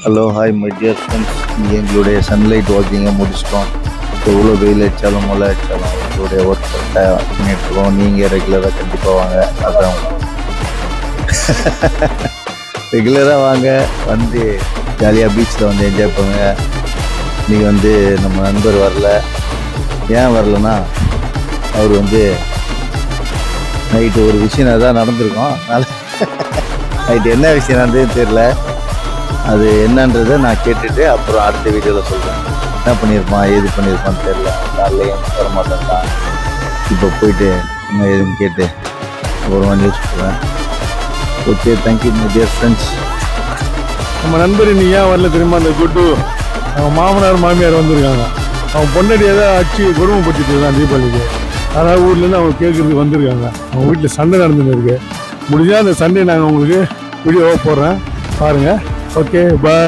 Hello hi my dear friends. எங்களுடைய sunlight வாக்கிங்கை முடிச்சிட்டோம். எவ்வளோ வெயில் அடித்தாலும் மழை அடித்தாலும் எங்களுடைய ஒர்க் பண்ணிட்டுருக்கோம். நீங்கள் ரெகுலராக கண்டிப்பாக வாங்க. அதான் ரெகுலராக வாங்க, வந்து ஜாலியாக பீச்சில் வந்து என்ஜாய் பண்ணுங்க. நீங்கள் வந்து நம்ம நண்பர் வரல, ஏன் வரலன்னா அவர் வந்து நைட்டு ஒரு விஷயம் தான் நடந்திருக்கோம். அதனால் நைட்டு என்ன விஷயம் நடந்ததுன்னு தெரில. அது என்னன்றதை நான் கேட்டுட்டு அப்புறம் அடுத்த வீடியோவில் சொல்கிறேன். என்ன பண்ணியிருப்பான் ஏது பண்ணியிருப்பான்னு தெரில. காலையில் வரமாட்டேன்தான். இப்போ போயிட்டு என்ன ஏதுன்னு கேட்டு ஒரு நியூஸ் சொல்கிறேன். Okay, thank you my dear friends. நம்ம நண்பர் இன்னைக்கு ஏன் வரல தெரியுமா? அந்த குட்டு அவங்க மாமனார் மாமியார் வந்திருக்காங்க. அவன் பொண்ணடி ஏதாவது அடிச்சு கொடுமைப்படுத்திட்டு இருக்கான் தீபாவளிக்கு. அதாவது ஊர்லேருந்து அவங்க கேட்குறதுக்கு வந்திருக்காங்க. அவங்க வீட்டில் சண்டை நடந்துன்னு இருக்கு. முடிஞ்சால் அந்த சண்டே நாங்கள் உங்களுக்கு வீடியோவாக போடுறேன், பாருங்கள். ஓகே, பாய்.